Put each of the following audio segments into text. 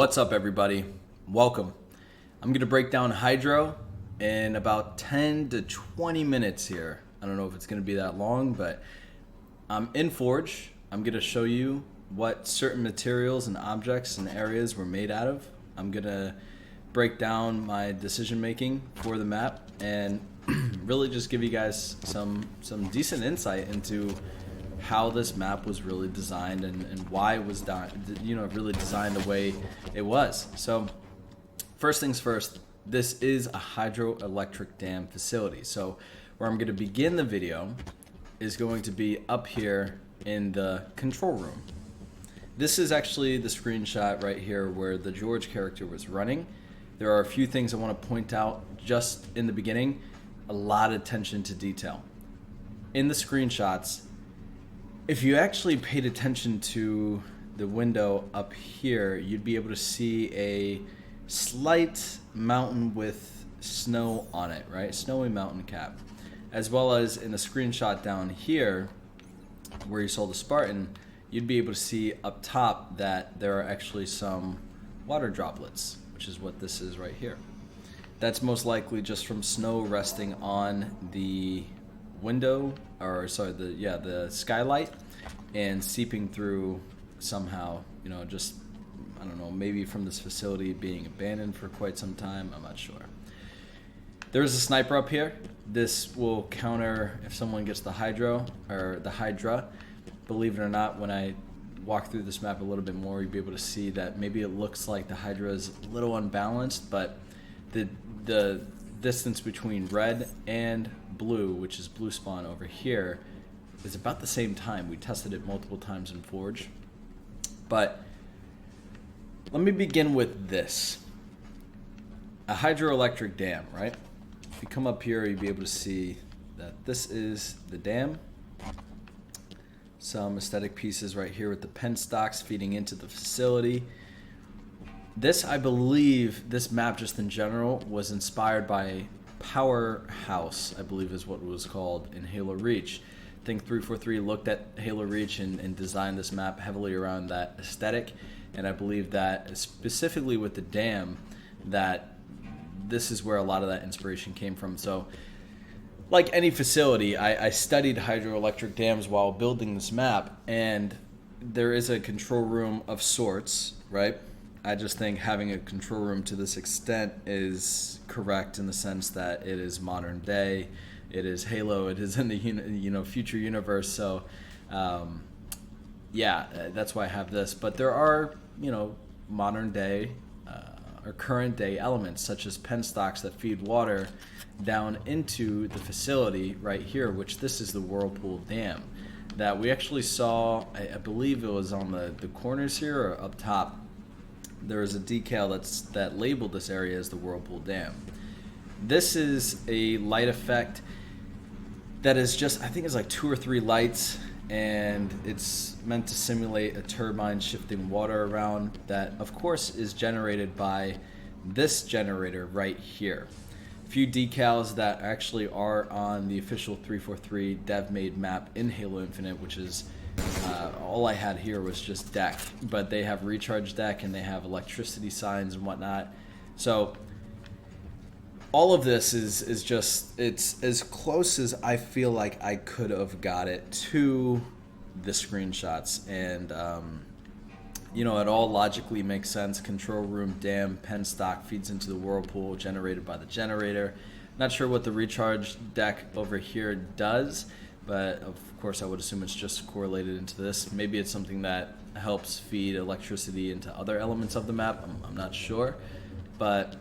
What's up, everybody? Welcome. I'm going to break down Hydro in about 10 to 20 minutes here. I don't know if it's going to be that long, but I'm in Forge. I'm going to show you what certain materials and objects and areas were made out of. I'm going to break down my decision making for the map and really just give you guys some decent insight into how this map was really designed and why it was really designed the way it was. So first things first, this is a hydroelectric dam facility. So where I'm going to begin the video is going to be up here in the control room. This is actually the screenshot right here where the George character was running. There are a few things I want to point out just in the beginning. A lot of attention to detail. In the screenshots, if you actually paid attention to the window up here, you'd be able to see a slight mountain with snow on it, right? Snowy mountain cap. As well as in the screenshot down here, where you saw the Spartan, you'd be able to see up top that there are actually some water droplets, which is what this is right here. That's most likely just from snow resting on the window, or sorry, the skylight, and seeping through somehow, just, I don't know, maybe from this facility being abandoned for quite some time. I'm not sure. There's a sniper up here. This will counter if someone gets the Hydra. Believe it or not, when I walk through this map a little bit more, you'll be able to see that maybe it looks like the Hydra is a little unbalanced, but the distance between red and blue, which is blue spawn over here, is about the same time. We tested it multiple times in Forge. But let me begin with this. A hydroelectric dam, right? If you come up here, you'll be able to see that this is the dam. Some aesthetic pieces right here with the penstocks feeding into the facility. This, I believe, this map just in general was inspired by Powerhouse, I believe is what it was called in Halo Reach. I think 343 looked at Halo Reach and designed this map heavily around that aesthetic, and I believe that specifically with the dam, that this is where a lot of that inspiration came from. So like any facility, I studied hydroelectric dams while building this map, and there is a control room of sorts, right? I just think having a control room to this extent is correct in the sense that it is modern day, it is Halo, it is in the future universe. So, that's why I have this. But there are modern day or current day elements such as penstocks that feed water down into the facility right here, which this is the Whirlpool Dam that we actually saw. I believe it was on the corners here or up top. There is a decal that labeled this area as the Whirlpool Dam. This is a light effect that is just, I think it's like 2 or 3 lights, and it's meant to simulate a turbine shifting water around that, of course, is generated by this generator right here. A few decals that actually are on the official 343 dev-made map in Halo Infinite, which is all I had here was just deck, but they have recharge deck and they have electricity signs and whatnot. So all of this is just, it's as close as I feel like I could have got it to the screenshots, and it all logically makes sense. Control room, dam, penstock feeds into the whirlpool generated by the generator. Not sure what the recharge deck over here does, but of course I would assume it's just correlated into this. Maybe it's something that helps feed electricity into other elements of the map. I'm not sure. But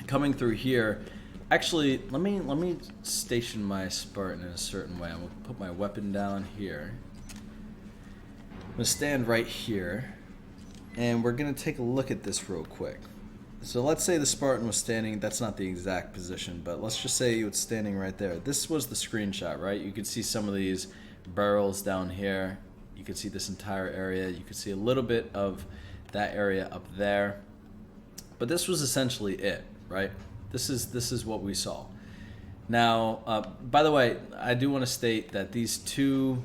coming through here, actually, let me station my Spartan in a certain way. I'm gonna put my weapon down here. I'm gonna stand right here, and we're gonna take a look at this real quick. So let's say the Spartan was standing, that's not the exact position, but let's just say it was standing right there. This was the screenshot, right? You could see some of these barrels down here. You could see this entire area. You could see a little bit of that area up there. But this was essentially it, right? This is what we saw. Now, by the way, I do want to state that these two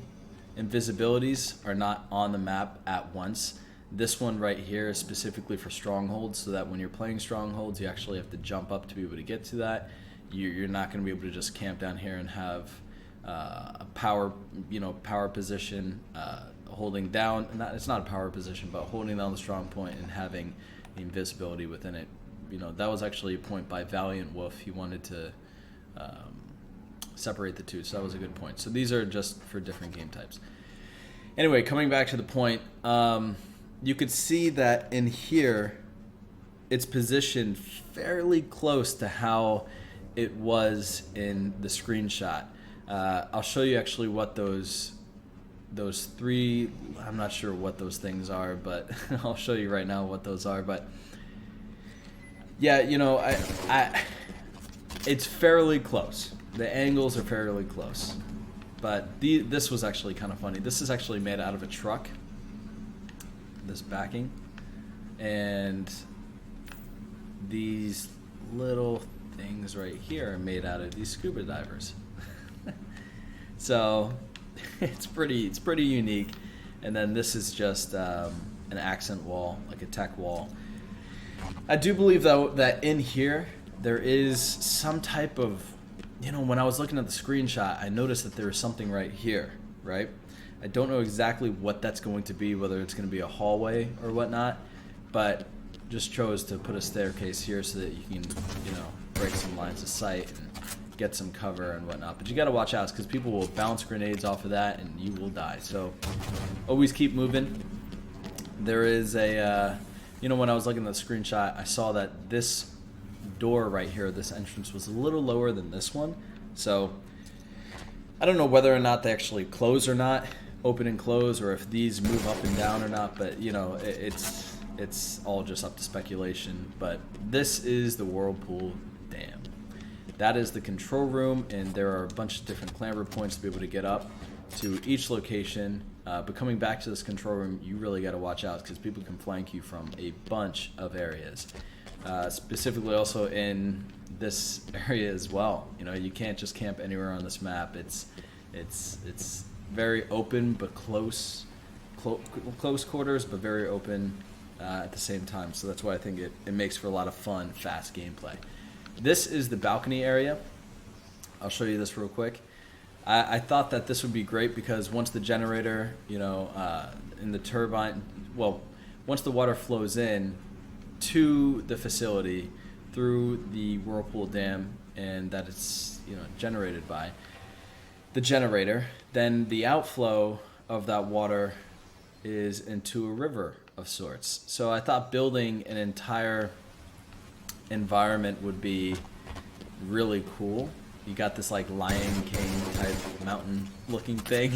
invisibilities are not on the map at once. This one right here is specifically for strongholds, so that when you're playing strongholds, you actually have to jump up to be able to get to that. You're not going to be able to just camp down here and have a power position, holding down. It's not a power position, but holding down the strong point and having the invisibility within it. That was actually a point by Valiant Wolf. He wanted to separate the two, so that was a good point. So these are just for different game types. Anyway, coming back to the point, you could see that in here, it's positioned fairly close to how it was in the screenshot. I'll show you actually what those three, I'm not sure what those things are, but I'll show you right now what those are. But yeah, it's fairly close. The angles are fairly close. But this was actually kind of funny. This is actually made out of a truck, this backing. And these little things right here are made out of these scuba divers. So it's pretty unique. And then this is just an accent wall, like a tech wall. I do believe though that in here there is some type of, when I was looking at the screenshot, I noticed that there is something right here, right? I don't know exactly what that's going to be, whether it's going to be a hallway or whatnot, but just chose to put a staircase here so that you can, break some lines of sight and get some cover and whatnot. But you got to watch out because people will bounce grenades off of that and you will die. So always keep moving. There is a, when I was looking at the screenshot, I saw that this door right here, this entrance, was a little lower than this one. So I don't know whether or not they actually close or not, open and close, or if these move up and down or not, but it's all just up to speculation. But this is the Whirlpool Dam. That is the control room, and there are a bunch of different clamber points to be able to get up to each location. But coming back to this control room, you really got to watch out because people can flank you from a bunch of areas. Specifically also in this area as well. You can't just camp anywhere on this map. It's very open but close quarters, but very open at the same time. So that's why I think it makes for a lot of fun, fast gameplay. This is the balcony area. I'll show you this real quick. I thought that this would be great because once the generator, in the turbine, once the water flows in to the facility through the Whirlpool Dam, and that it's generated by the generator, then the outflow of that water is into a river of sorts. So I thought building an entire environment would be really cool. You got this like Lion King type mountain looking thing,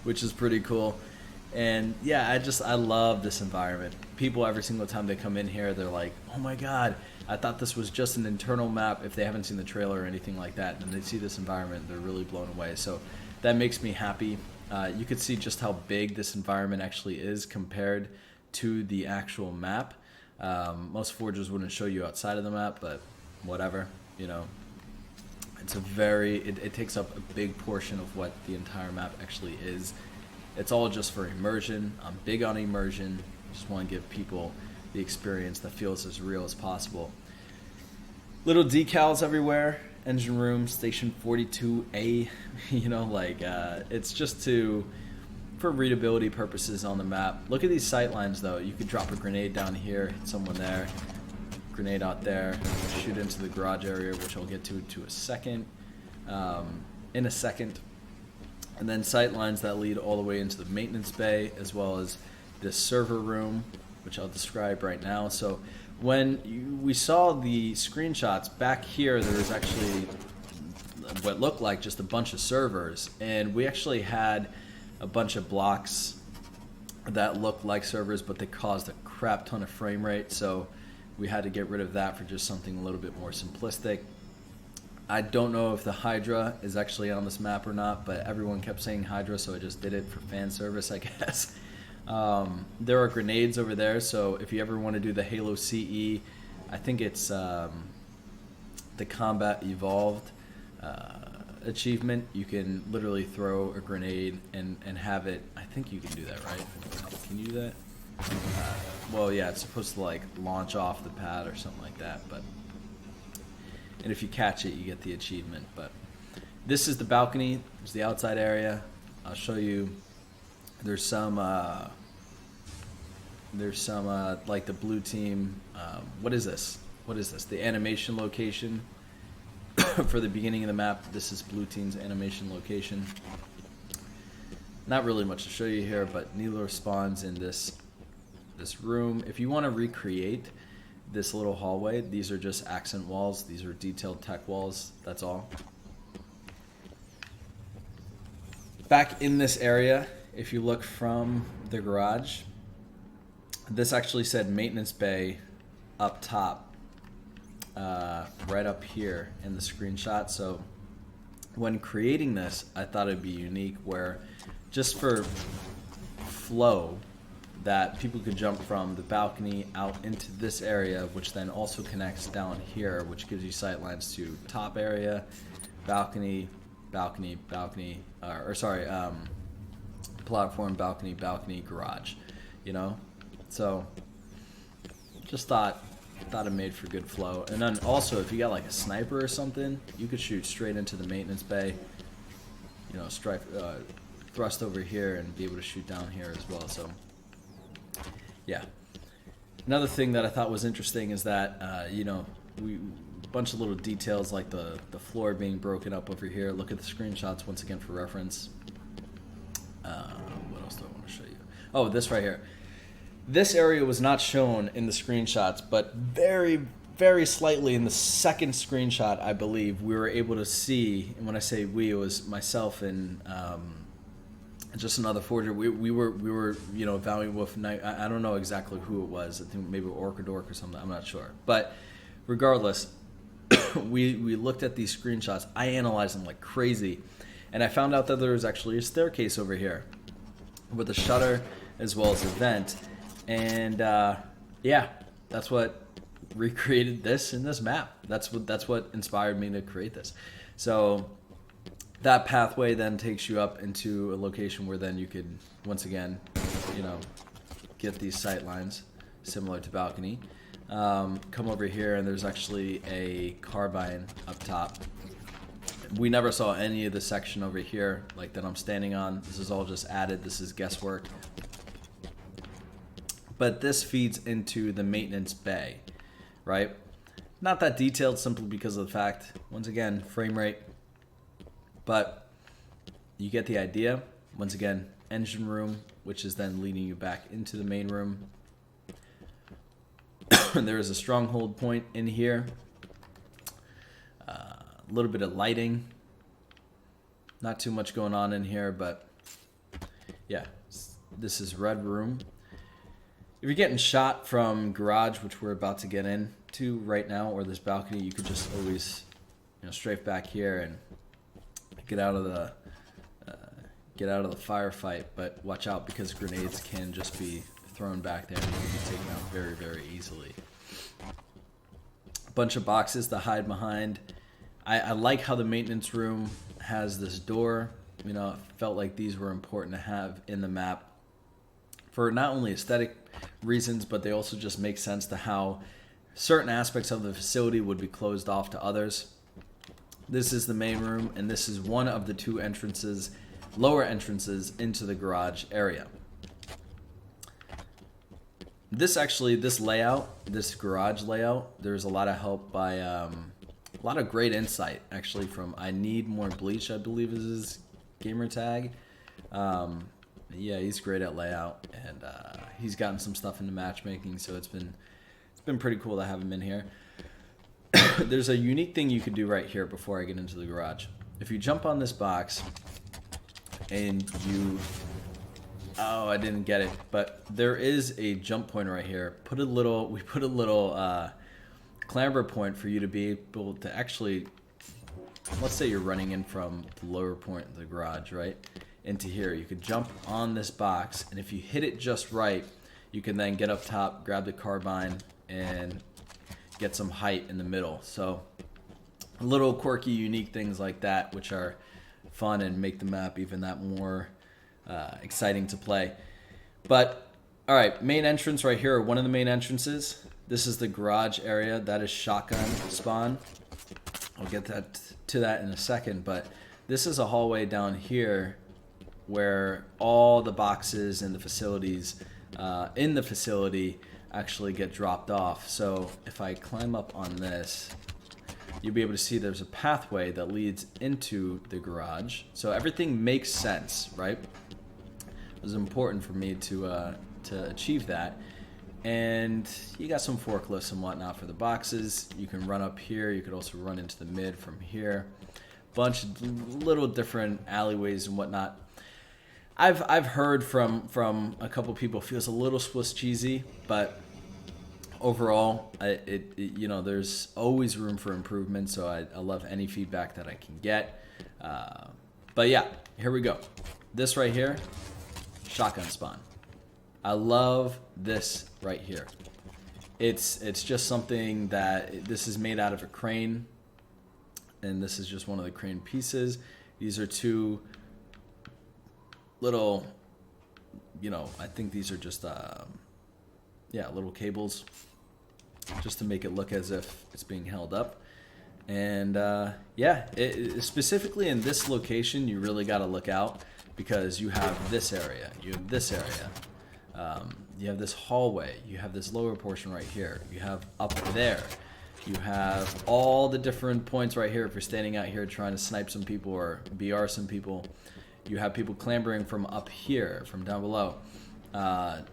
which is pretty cool. And yeah, I love this environment. People, every single time they come in here, they're like, oh my god, I thought this was just an internal map. If they haven't seen the trailer or anything like that, and they see this environment, they're really blown away. So that makes me happy. You could see just how big this environment actually is compared to the actual map. Most forgers wouldn't show you outside of the map, but whatever, it's it takes up a big portion of what the entire map actually is. It's all just for immersion. I'm big on immersion. Just want to give people the experience that feels as real as possible. Little decals everywhere. Engine room, station 42A. It's just for readability purposes on the map. Look at these sight lines though. You could drop a grenade down here, hit someone there, grenade out there, shoot into the garage area, which I'll get to in a second. And then sight lines that lead all the way into the maintenance bay, as well as this server room, which I'll describe right now. So when we saw the screenshots back here, there was actually what looked like just a bunch of servers, and we actually had a bunch of blocks that looked like servers, but they caused a crap ton of frame rate, so we had to get rid of that for just something a little bit more simplistic. I don't know if the Hydra is actually on this map or not, but everyone kept saying Hydra, so I just did it for fan service, I guess. There are grenades over there, so if you ever want to do the Halo CE, I think it's the Combat Evolved achievement. You can literally throw a grenade and have it. I think you can do that, right? Can you do that? Well, yeah, it's supposed to like launch off the pad or something like that. But and if you catch it, you get the achievement. But this is the balcony. There's the outside area. I'll show you. There's some like the blue team. What is this? What is this? The animation location for the beginning of the map. This is blue team's animation location. Not really much to show you here, but Nilo spawns in this room. If you want to recreate this little hallway, these are just accent walls. These are detailed tech walls. That's all. Back in this area, if you look from the garage, this actually said maintenance bay up top, right up here in the screenshot. So when creating this, I thought it'd be unique where just for flow, that people could jump from the balcony out into this area, which then also connects down here, which gives you sight lines to top area, balcony, balcony, balcony, platform, balcony, balcony, garage, you know? So just thought it made for good flow. And then also, if you got like a sniper or something, you could shoot straight into the maintenance bay, you know, thrust over here and be able to shoot down here as well. So yeah. Another thing that I thought was interesting is that, you know, a bunch of little details like the floor being broken up over here. Look at the screenshots once again for reference. What else do I want to show you? Oh, this right here. This area was not shown in the screenshots, but very, very slightly in the second screenshot, I believe, we were able to see, and when I say we, it was myself and just another forger. We were you know, Valiant Wolf Knight. I don't know exactly who it was. I think maybe Orcadork or something. I'm not sure. But regardless, we looked at these screenshots. I analyzed them like crazy, and I found out that there was actually a staircase over here with a shutter as well as a vent. And yeah, that's what recreated this in this map. That's what inspired me to create this. So that pathway then takes you up into a location where then you could, once again, you know, get these sight lines similar to balcony. Come over here and there's actually a carbine up top. We never saw any of the section over here like that I'm standing on. This is all just added. This is guesswork. But this feeds into the maintenance bay, right? Not that detailed simply because of the fact, once again, frame rate. But you get the idea. Once again, engine room, which is then leading you back into the main room. There is a stronghold point in here. A little bit of lighting. Not too much going on in here, but yeah, this is red room. If you're getting shot from garage, which we're about to get into right now, or this balcony, you could just always, you know, strafe back here and get out of the firefight. But watch out, because grenades can just be thrown back there and you can be taken out very, very easily. A bunch of boxes to hide behind. I like how the maintenance room has this door. You know, it felt like these were important to have in the map for not only aesthetic reasons, but they also just make sense to how certain aspects of the facility would be closed off to others. This is the main room, and this is one of the two entrances, lower entrances into the garage area. This layout, this garage layout, there's a lot of help by a lot of great insight actually from I Need More Bleach, I believe is his gamer tag. Yeah, he's great at layout, and he's gotten some stuff into matchmaking, so it's been pretty cool to have him in here. There's a unique thing you could do right here before I get into the garage. If you jump on this box and you... Oh, I didn't get it, but there is a jump point right here. We put a little clamber point for you to be able to actually... Let's say you're running in from the lower point of the garage, right? Into here. You could jump on this box, and if you hit it just right, you can then get up top, grab the carbine, and get some height in the middle. So little quirky, unique things like that, which are fun and make the map even that more exciting to play. But All right, main entrance right here, or one of the main entrances. This is the garage area. That is shotgun spawn. I'll get to that in a second, but this is a hallway down here where all the boxes and the facilities in the facility actually get dropped off. So if I climb up on this, you'll be able to see there's a pathway that leads into the garage. So everything makes sense, right? It was important for me to achieve that. And you got some forklifts and whatnot for the boxes. You can run up here. You could also run into the mid from here. Bunch of little different alleyways and whatnot. I've heard from a couple people, feels a little Swiss cheesy, but overall, you know, there's always room for improvement. So I love any feedback that I can get. But yeah, here we go. This right here, shotgun spawn. I love this right here. It's just something that this is made out of a crane, and this is just one of the crane pieces. These are two little, you know, I think these are just yeah, little cables, just to make it look as if it's being held up. And yeah, specifically in this location, you really got to look out, because you have this area, you have this area. You have this hallway, you have this lower portion right here, you have up there, you have all the different points right here. If you're standing out here trying to snipe some people or BR some people, you have people clambering from up here, from down below,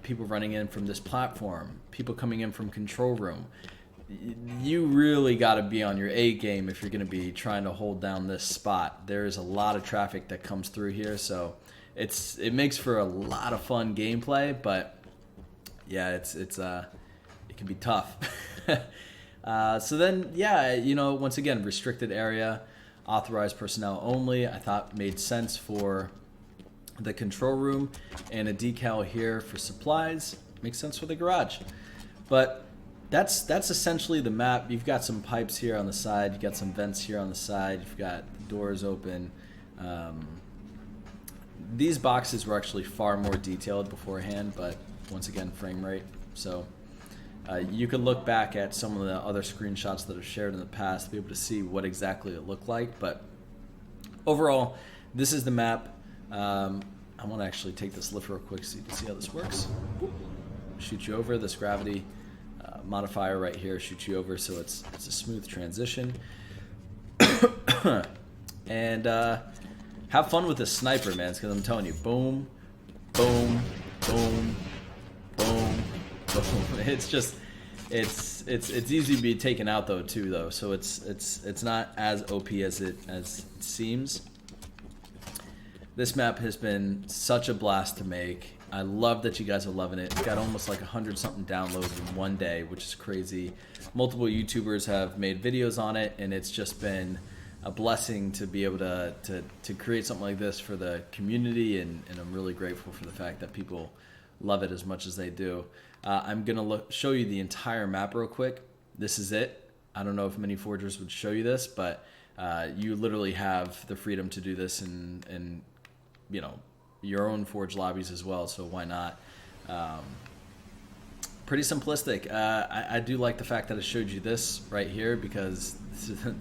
people running in from this platform, people coming in from control room. You really got to be on your A game if you're going to be trying to hold down this spot. There's a lot of traffic that comes through here, so it makes for a lot of fun gameplay, but yeah, it can be tough. So then, yeah, you know, once again, restricted area, authorized personnel only, I thought made sense for the control room, and a decal here for supplies makes sense for the garage. But that's essentially the map. You've got some pipes here on the side, you've got some vents here on the side, you've got doors open. These boxes were actually far more detailed beforehand, but once again, frame rate. So you can look back at some of the other screenshots that are shared in the past to be able to see what exactly it looked like. But overall, this is the map. I want to actually take this lift real quick so you can see how this works. Shoot you over. This gravity modifier right here shoots you over, so it's a smooth transition. And have fun with the sniper, man, because I'm telling you, boom, boom, boom, boom, boom. It's just, it's easy to be taken out though too though. So it's not as OP as it seems. This map has been such a blast to make. I love that you guys are loving it. It's got almost like 100-something downloads in one day, which is crazy. Multiple YouTubers have made videos on it, and it's just been a blessing to be able to create something like this for the community, and I'm really grateful for the fact that people love it as much as they do. I'm gonna show you the entire map real quick. This is it. I don't know if many forgers would show you this, but you literally have the freedom to do this in you know, your own forge lobbies as well, so why not? Pretty simplistic. I do like the fact that it showed you this right here, because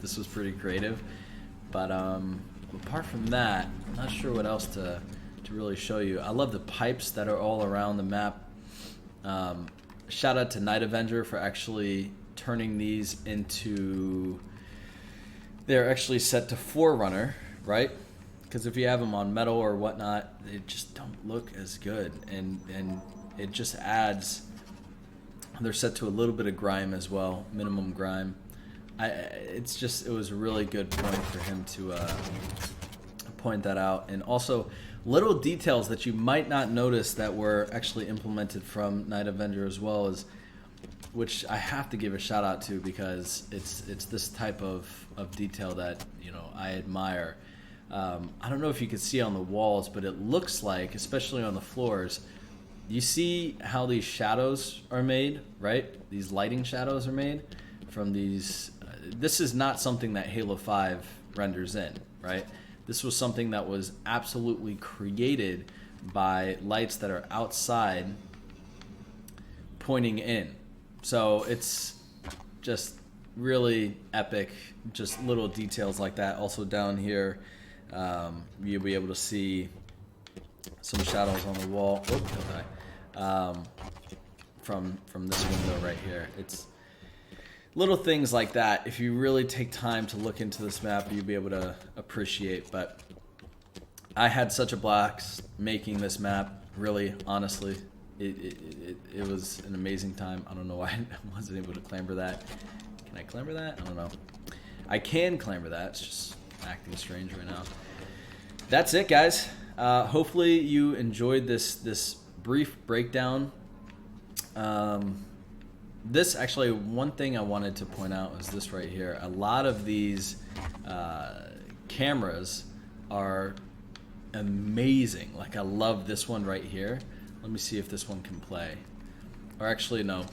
this was pretty creative. But apart from that, I'm not sure what else to really show you. I love the pipes that are all around the map. Shout out to Night Avenger for actually turning these into... They're actually set to Forerunner, right? Because if you have them on metal or whatnot, they just don't look as good, and it just adds. They're set to a little bit of grime as well, minimum grime. It was a really good point for him to point that out, and also little details that you might not notice that were actually implemented from Night Avenger as well, as which I have to give a shout out to, because it's this type of detail that, you know, I admire. I don't know if you can see on the walls, but it looks like, especially on the floors, you see how these shadows are made, right? These lighting shadows are made from these. This is not something that Halo 5 renders in, right? This was something that was absolutely created by lights that are outside pointing in. So it's just really epic, just little details like that. Also down here, you'll be able to see some shadows on the wall. Oh, don't die. From this window right here. It's little things like that. If you really take time to look into this map, you'll be able to appreciate. But I had such a blast making this map. Really, honestly, it was an amazing time. I don't know why I wasn't able to clamber that. Can I clamber that? I don't know. I can clamber that. It's just acting strange right now. That's it, guys. Hopefully you enjoyed this brief breakdown. This actually, one thing I wanted to point out was this right here. A lot of these cameras are amazing. Like, I love this one right here. Let me see if this one can play. Or actually, no.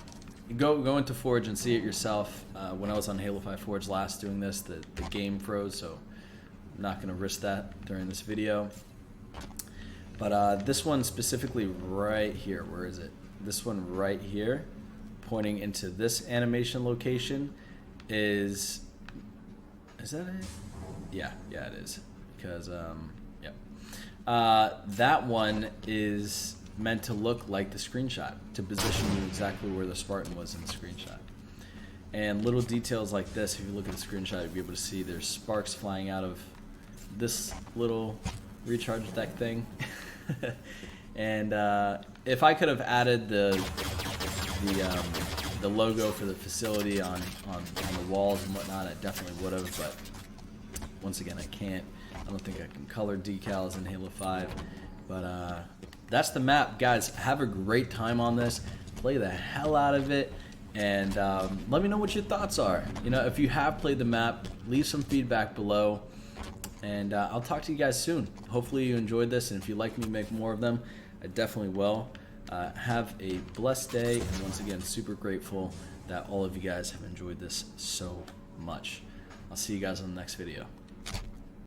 Go into Forge and see it yourself. When I was on Halo 5 Forge last doing this, the game froze, so I'm not going to risk that during this video. But this one specifically right here, where is it? This one right here, pointing into this animation location is that it? Yeah, it is. Because, that one is meant to look like the screenshot, to position you exactly where the Spartan was in the screenshot. And little details like this, if you look at the screenshot, you'll be able to see there's sparks flying out of this little recharge deck thing. And if I could have added the logo for the facility on the walls and whatnot, I definitely would have, but once again, I can't. I don't think I can color decals in Halo 5, but that's the map. Guys, have a great time on this. Play the hell out of it, and let me know what your thoughts are. You know, if you have played the map, leave some feedback below, and I'll talk to you guys soon. Hopefully you enjoyed this, and if you'd like me to make more of them, I definitely will. Have a blessed day, and once again, super grateful that all of you guys have enjoyed this so much. I'll see you guys on the next video.